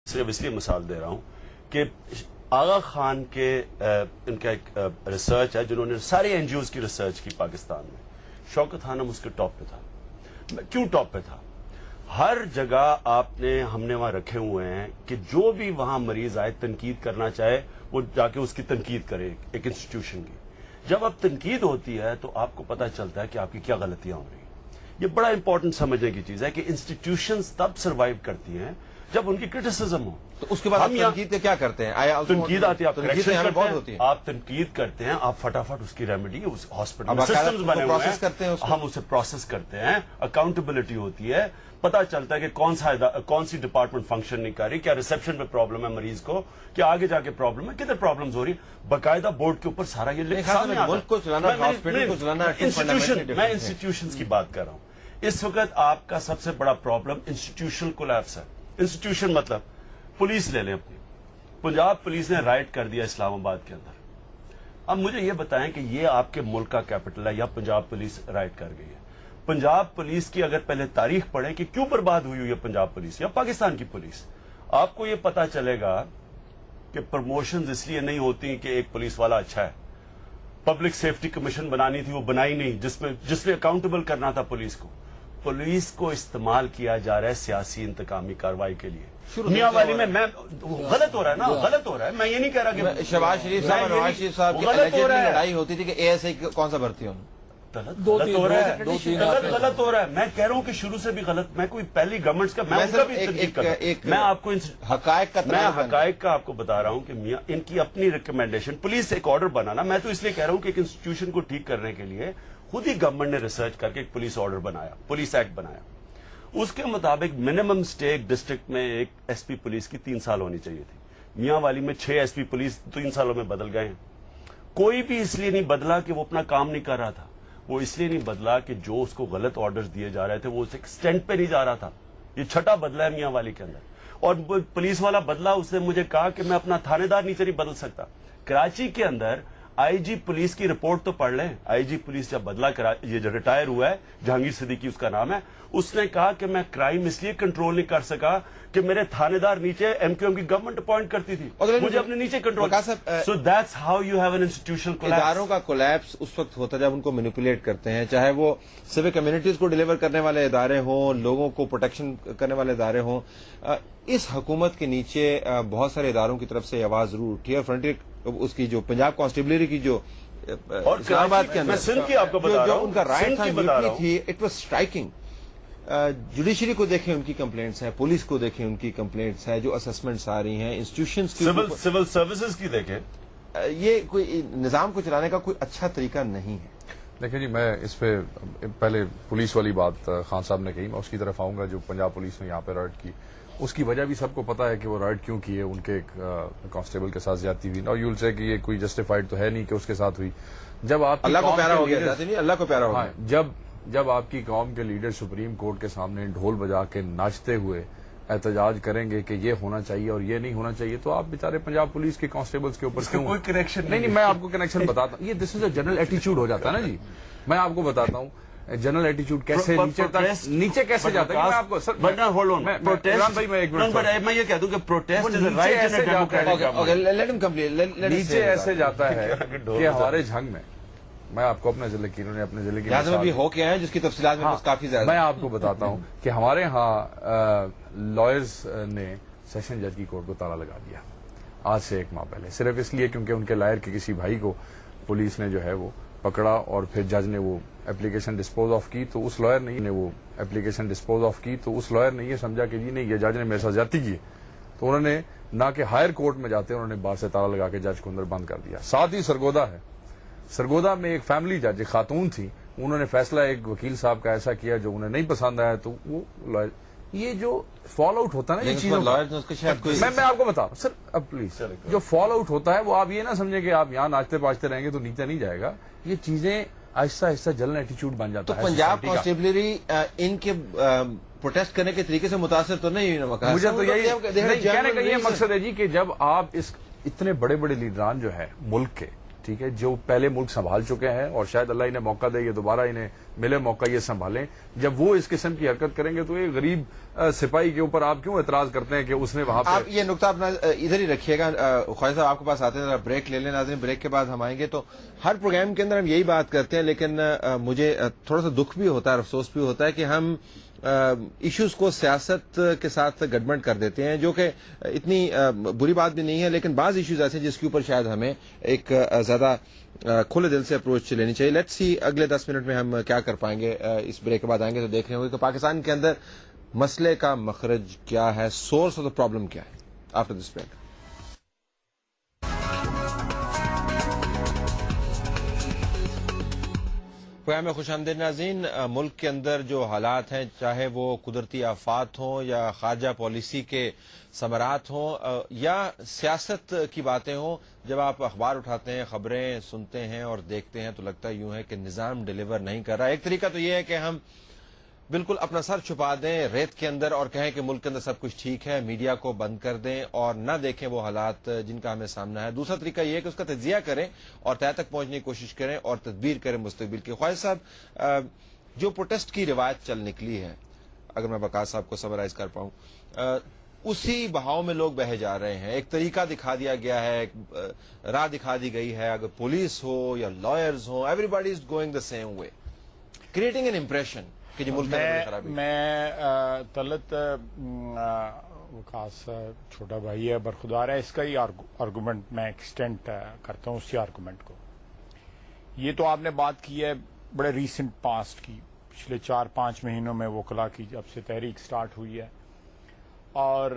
صرف اس لیے مثال دے رہا ہوں کہ آغا خان کے ان کا ایک ریسرچ ہے جنہوں نے سارے این جی اوز کی ریسرچ کی پاکستان میں. شوکت خانم اس کے ٹاپ پہ تھا. کیوں ٹاپ پہ تھا؟ ہر جگہ ہم نے وہاں رکھے ہوئے ہیں کہ جو بھی وہاں مریض آئے تنقید کرنا چاہے وہ جا کے اس کی تنقید کرے ایک انسٹیٹیوشن کی. جب اب تنقید ہوتی ہے تو آپ کو پتہ چلتا ہے کہ آپ کی کیا غلطیاں ہو رہی ہیں. یہ بڑا امپورٹنٹ سمجھنے کی چیز ہے کہ انسٹیٹیوشنز تب سروائیو کرتی ہیں جب ان کی کرٹیسزم ہو. تو اس کے بعد ہم تنقید کیا کرتے ہیں؟ تنقید آتی ہے، بہت ہوتی ہے. آپ تنقید کرتے ہیں، آپ فٹافٹ اس کی ریمیڈی اس ہاسپٹل میں سسٹمز بنے ہوئے ہیں، ہم اسے پروسیس کرتے ہیں. اکاؤنٹیبلٹی ہوتی ہے، پتا چلتا ہے کہ کون سی ڈپارٹمنٹ فنکشن نہیں کر رہی، کیا ریسپشن پہ پرابلم ہے مریض کو، کیا آگے جا کے پرابلم ہے، کدھر پرابلمز ہو رہی. باقاعدہ بورڈ کے اوپر سارا یہ ملک کو چلانا، ہاسپٹل کو چلانا. میں انسٹیٹیوشنز کی بات کر رہا ہوں. اس وقت آپ کا سب سے بڑا پرابلم انسٹیٹیوشنل کولیپس ہے. انسٹیٹیوشن مطلب پولیس لے لیں اپنی. پنجاب پولیس نے رائٹ کر دیا اسلام آباد کے اندر. اب مجھے یہ بتائیں کہ یہ آپ کے ملک کا کیپٹل ہے یا پنجاب پولیس رائٹ کر گئی ہے؟ پنجاب پولیس کی اگر پہلے تاریخ پڑھیں کہ کیوں برباد ہوئی ہے پنجاب پولیس یا پاکستان کی پولیس، آپ کو یہ پتا چلے گا کہ پروموشنز اس لیے نہیں ہوتی کہ ایک پولیس والا اچھا ہے. پبلک سیفٹی کمیشن بنانی تھی، وہ بنائی نہیں، جس نے اکاؤنٹیبل کرنا تھا پولیس کو. پولیس کو استعمال کیا جا رہا ہے سیاسی انتقامی کارروائی کے لیے. میاں والی میں غلط ہو رہا ہے نا، غلط ہو رہا ہے. میں یہ نہیں کہہ رہا کہ شہباز شریف صاحب اور نواز شریف صاحب کی لڑائی ہوتی تھی کہ اے ایس آئی کون سا بھرتی ہوں. غلط ہو رہا ہے. میں کہہ رہا ہوں کہ شروع سے بھی غلط. میں کوئی پہلی گورنمنٹ کا میں آپ کو حقائق کا آپ کو بتا رہا ہوں کہ میاں ان کی اپنی ریکمینڈیشن پولیس ایک آرڈر بنانا. میں تو اس لیے کہہ رہا ہوں کہ ایک انسٹیٹیوشن کو ٹھیک کرنے کے لیے خود ہی گورنمنٹ نے ریسرچ کر کے ایک پولیس آرڈر بنایا، پولیس ایکٹ بنایا. اس کے مطابق منیمم اسٹیک ڈسٹرکٹ میں ایک ایس پی پولیس کی 3 سال ہونی چاہیے تھی. میاں والی میں 6 ایس پی پولیس 3 سالوں میں بدل گئے ہیں. کوئی بھی اس لیے نہیں بدلا کہ وہ اپنا کام نہیں کر رہا تھا، وہ اس لیے نہیں بدلا کہ جو اس کو غلط آرڈرز دیے جا رہے تھے وہ اس ایکسٹینٹ پہ نہیں جا رہا تھا. یہ چھٹا بدلا ہے میاں والی کے اندر. اور پولیس والا بدلا، اس نے مجھے کہا کہ میں اپنا تھانے دار نیچے نہیں بدل سکتا. کراچی کے اندر آئی جی پولیس کی رپورٹ تو پڑھ لیں. آئی جی پولیس جب بدلا، یہ جو ریٹائر ہوا ہے جہانگیر صدیقی اس کا نام ہے، اس نے کہا کہ میں کرائم اس لیے کنٹرول نہیں کر سکا کہ میرے تھانے دار نیچے ایم کیو ایم کی گورنمنٹ اپوائنٹ کرتی تھی، مجھے اپنے نیچے control. So that's how you have an institutional collapse. اداروں کا کولیپس اس وقت ہوتا ہے جب ان کو مینیپولیٹ کرتے ہیں، چاہے وہ سیوک کمیونٹیز کو ڈیلیور کرنے والے ادارے ہوں، لوگوں کو پروٹیکشن کرنے والے ادارے ہوں. اس حکومت کے نیچے بہت سارے اداروں کی طرف سے آواز ضرور اٹھی ہے. فرنٹیر اس کی جو پنجاب کانسٹیبلری کی جو اسلام آباد کے اندر جو ان کا رائٹ تھی، اٹ واز اسٹرائکنگ. جوڈیشری کو دیکھیں ان کی کمپلینٹس ہیں، پولیس کو دیکھیں ان کی کمپلینٹس ہیں، جو اسسمنٹس آ رہی ہیں انسٹیٹیوشنز کی، سول سروسز کی دیکھیں. یہ کوئی نظام کو چلانے کا کوئی اچھا طریقہ نہیں ہے. دیکھیں جی، میں اس پہ پہلے پولیس والی بات خان صاحب نے کہی، میں اس کی طرف آؤں گا. جو پنجاب پولیس نے یہاں پہ رائٹ کی، اس کی وجہ بھی سب کو پتا ہے کہ وہ رائٹ کیوں کی ہے. ان کے ایک کانسٹیبل کے ساتھ زیادتی ہوئی، اور یو ول سے کہ یہ کوئی جسٹیفائڈ تو ہے نہیں کہ اس کے ساتھ ہوئی. جب آپ اللہ کو پیارا ہو گیا، اللہ کو پیارا ہو گیا. جب آپ کی قوم کے لیڈر سپریم کورٹ کے سامنے ڈھول بجا کے ناچتے ہوئے احتجاج کریں گے کہ یہ ہونا چاہیے اور یہ نہیں ہونا چاہیے، تو آپ بیچارے پنجاب پولیس کے کانسٹیبلز کے اوپر کیوں؟ کوئی کنیکشن نہیں. میں آپ کو کنیکشن بتاتا ہوں. یہ دس از اے جنرل ایٹیچیوڈ ہو جاتا ہے نا جی. میں آپ کو بتاتا ہوں جنرل ایٹیچیوڈ کیسے نیچے کیسے جاتا ہے. میں آپ کو میں یہ کہہ دوں کہ پروٹیسٹ نیچے ایسے جاتا ہے کہ ہمارے جھنگ میں، میں آپ کو اپنے ضلع کی، انہوں نے اپنے ضلع کی بھی ہو کے ہیں جس کی تفصیلات میں کافی زیادہ. میں آپ کو بتاتا ہوں کہ ہمارے ہاں لائرز نے سیشن جج کی کورٹ کو تالا لگا دیا آج سے 1 ماہ پہلے، صرف اس لیے کیونکہ ان کے لائر کے کسی بھائی کو پولیس نے جو ہے وہ پکڑا اور پھر جج نے وہ اپلیکیشن ڈسپوز آف کی. تو اس لائر نے وہ اپلیکیشن ڈسپوز آف کی تو اس لائر نے یہ سمجھا کہ جی نہیں، یہ جج نے میرے ساتھ زیادتی کی. تو انہوں نے نہ کہ ہائر کورٹ میں جاتے انہوں نے باہر سے تالا لگا کے جج کو اندر بند کر دیا. ساتھ ہی سرگودا ہے، سرگودا میں ایک فیملی جج خاتون تھی، انہوں نے فیصلہ ایک وکیل صاحب کا ایسا کیا جو انہیں نہیں پسند آیا. تو وہ یہ جو فال آؤٹ ہوتا ہے نا، یہ چیزوں میں آپ کو بتاؤں سر، اب پلیز، جو فال آؤٹ ہوتا ہے وہ آپ یہ نہ سمجھیں کہ آپ یہاں ناچتے پاچتے رہیں گے تو نیچے نہیں جائے گا. یہ چیزیں آہستہ آہستہ جنرل ایٹیچیوڈ بن جاتا ہے. تو پنجاب کانسٹیبلری ان کے پروٹیسٹ کرنے کے طریقے سے متاثر تو نہیں ہوئی؟ مجھے تو یہی کہنے کا یہ مقصد ہے جی کہ جب آپ اس اتنے بڑے بڑے لیڈران جو ہے ملک کے، ٹھیک ہے, جو پہلے ملک سنبھال چکے ہیں, اور شاید اللہ انہیں موقع دے, یہ دوبارہ انہیں ملے موقع یہ سنبھالیں. جب وہ اس قسم کی حرکت کریں گے تو ایک غریب سپاہی کے اوپر آپ کیوں اعتراض کرتے ہیں کہ اس نے وہاں پہ. آپ یہ نقطہ اپنا ادھر ہی رکھیے گا. خواجہ صاحب آپ کے پاس آتے ہیں, بریک لے لیں ناظرین, بریک کے بعد ہم آئیں گے. تو ہر پروگرام کے اندر ہم یہی بات کرتے ہیں, لیکن مجھے تھوڑا سا دکھ بھی ہوتا ہے, افسوس بھی ہوتا ہے کہ ہم ایشوز کو سیاست کے ساتھ گڈمنٹ کر دیتے ہیں, جو کہ اتنی بری بات بھی نہیں ہے, لیکن بعض ایشوز ایسے ہیں جس کے اوپر شاید ہمیں ایک زیادہ کھلے دل سے اپروچ لینی چاہیے. لیٹس سی اگلے 10 منٹ میں ہم کیا کر پائیں گے. اس بریک کے بعد آئیں گے تو دیکھ رہے ہوں گے کہ پاکستان کے اندر مسئلے کا مخرج کیا ہے, سورس آف دا پرابلم کیا ہے. After this break. پروگرام میں خوش آمدید ناظرین. ملک کے اندر جو حالات ہیں, چاہے وہ قدرتی آفات ہوں یا خارجہ پالیسی کے ثمرات ہوں یا سیاست کی باتیں ہوں, جب آپ اخبار اٹھاتے ہیں, خبریں سنتے ہیں اور دیکھتے ہیں تو لگتا یوں ہے کہ نظام ڈیلیور نہیں کر رہا. ایک طریقہ تو یہ ہے کہ ہم بالکل اپنا سر چھپا دیں ریت کے اندر اور کہیں کہ ملک کے اندر سب کچھ ٹھیک ہے, میڈیا کو بند کر دیں اور نہ دیکھیں وہ حالات جن کا ہمیں سامنا ہے. دوسرا طریقہ یہ ہے کہ اس کا تجزیہ کریں اور طے تک پہنچنے کی کوشش کریں اور تدبیر کریں مستقبل کی. خواجہ صاحب, جو پروٹیسٹ کی روایت چل نکلی ہے, اگر میں وقاص صاحب کو سمرائز کر پاؤں, اسی بہاؤ میں لوگ بہے جا رہے ہیں. ایک طریقہ دکھا دیا گیا ہے, ایک راہ دکھا دی گئی ہے, اگر پولیس ہو یا lawyers who, every body is going the same way, creating an impression. میں طلعت وقاص چھوٹا بھائی ہے, برخدار ہے, اس کا ہی آرگومنٹ میں ایکسٹینڈ کرتا ہوں, اسی آرگومنٹ کو. یہ تو آپ نے بات کی ہے بڑے ریسنٹ پاسٹ کی, پچھلے 4-5 مہینوں میں وکلا کی جب سے تحریک سٹارٹ ہوئی ہے اور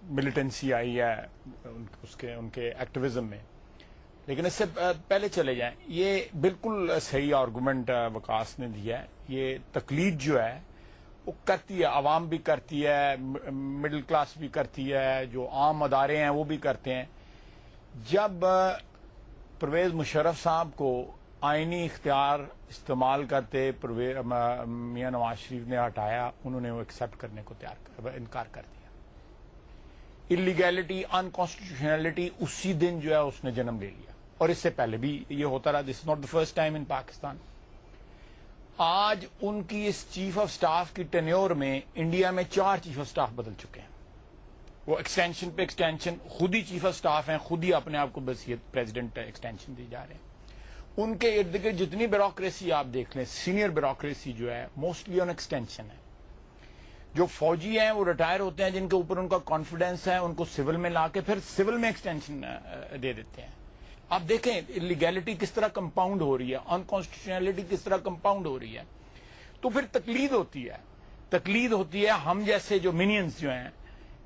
ملیٹنسی آئی ہے ان کے ایکٹیویزم میں. لیکن اس سے پہلے چلے جائیں, یہ بالکل صحیح آرگومنٹ وقاص نے دیا ہے. یہ تقلید جو ہے وہ کرتی ہے, عوام بھی کرتی ہے, مڈل کلاس بھی کرتی ہے, جو عام ادارے ہیں وہ بھی کرتے ہیں. جب پرویز مشرف صاحب کو آئینی اختیار استعمال کرتے میاں نواز شریف نے ہٹایا, انہوں نے وہ ایکسیپٹ کرنے کو انکار کر دیا. انلیگیلٹی, انکانسٹیٹیوشنلٹی اسی دن جو ہے اس نے جنم لے لیا, اور اس سے پہلے بھی یہ ہوتا رہا. This is not the first time in Pakistan. آج ان کی اس چیف آف سٹاف کی ٹینیور میں انڈیا میں 4 چیف آف سٹاف بدل چکے ہیں. وہ ایکسٹینشن پہ ایکسٹینشن, خود ہی چیف آف سٹاف ہیں, خود ہی اپنے آپ کو بصیت پریزیڈنٹ ایکسٹینشن دی جا رہے ہیں. ان کے ارد گرد جتنی بیوروکریسی آپ دیکھ لیں, سینئر بیوروکریسی جو ہے موسٹلی آن ایکسٹینشن ہے. جو فوجی ہیں وہ ریٹائر ہوتے ہیں, جن کے اوپر ان کا کانفیڈینس ہے, ان کو سول میں لا کے پھر سول میں ایکسٹینشن دے دیتے ہیں. آپ دیکھیں لیگیلٹی کس طرح کمپاؤنڈ ہو رہی ہے, انکانسٹیٹیوشنلٹی کس طرح کمپاؤنڈ ہو رہی ہے. تو پھر تقلید ہوتی ہے. ہم جیسے جو مینینز جو ہیں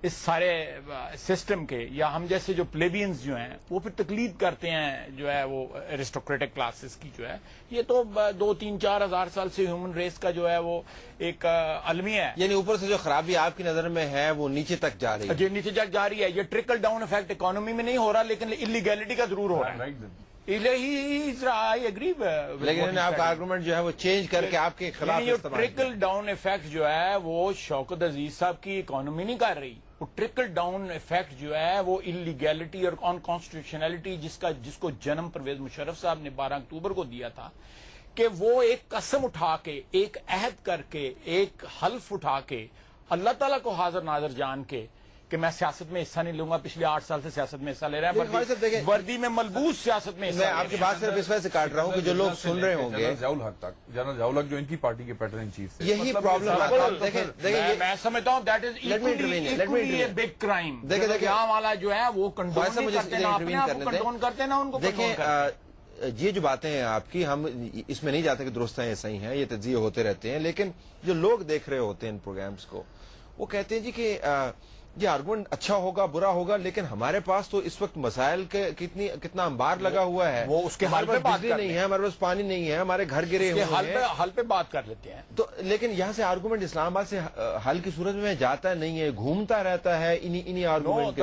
اس سارے سسٹم کے, یا ہم جیسے جو پلیبینز جو ہیں, وہ پھر تقلید کرتے ہیں جو ہے وہ ایرسٹوکریٹک کلاسز کی جو ہے. یہ تو 2-3-4 ہزار سال سے ہیومن ریس کا جو ہے وہ ایک المیہ ہے. یعنی اوپر سے جو خرابی آپ کی نظر میں ہے وہ نیچے تک جا رہی ہے. جی نیچے تک جا رہی ہے. یہ ٹرکل ڈاؤن افیکٹ اکانومی میں نہیں ہو رہا, لیکن انلیگیلٹی کا ضرور ہو رہا ہے. لیکن آپ کا آرگومنٹ جو ہے وہ چینج کر کے آپ کے خلاف ٹرکل ڈاؤن افیکٹ جو ہے وہ شوکت عزیز صاحب کی اکانومی نہیں کر رہی. وہ ٹرکل ڈاؤن افیکٹ جو ہے وہ انلیگیلٹی اور انکانسٹیٹیوشنلٹی جس کو جنم پرویز مشرف صاحب نے 12 اکتوبر کو دیا تھا, کہ وہ ایک قسم اٹھا کے, ایک عہد کر کے, ایک حلف اٹھا کے, اللہ تعالیٰ کو حاضر ناظر جان کے کہ میں سیاست میں حصہ نہیں لوں گا. پچھلے 8 سال سے سیاست میں حصہ لے رہا ہے, وردی میں ملبوس سیاست میں. میں آپ کی بات صرف اس وجہ سے کاٹ رہا ہوں کہ جو لوگ سن رہے ہوں گے, جنرل ضیاء الحق جو ان کی پارٹی کے پیٹرن چیف تھے, یہی پرابلم میں سمجھتا ہوں that is equally big crime. دیکھیں عام والا جو ہے وہ کنڈون کرتے نا, ان کو دیکھیں یہ جو باتیں ہیں آپ کی, ہم اس میں نہیں جاتے کہ درست ہیں یا صحیح ہیں, یہ تجزیے ہوتے رہتے ہیں. لیکن جو لوگ دیکھ رہے ہوتے ہیں ان پروگرامز کو, وہ کہتے ہیں جی کہ یہ آرگومنٹ اچھا ہوگا برا ہوگا, لیکن ہمارے پاس تو اس وقت مسائل کے کتنا انبار لگا ہوا ہے. وہ اس کے حل پہ بات نہیں ہے, ہمارے پاس پانی نہیں ہے, ہمارے گھر گرے ہوئے ہیں, حل پہ بات کر لیتے ہیں. تو لیکن یہاں سے آرگومنٹ اسلام آباد سے حل کی صورت میں جاتا نہیں ہے, گھومتا رہتا ہے انہی آرگومنٹ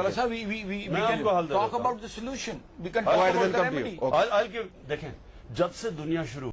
دیکھیں جب سے دنیا شروع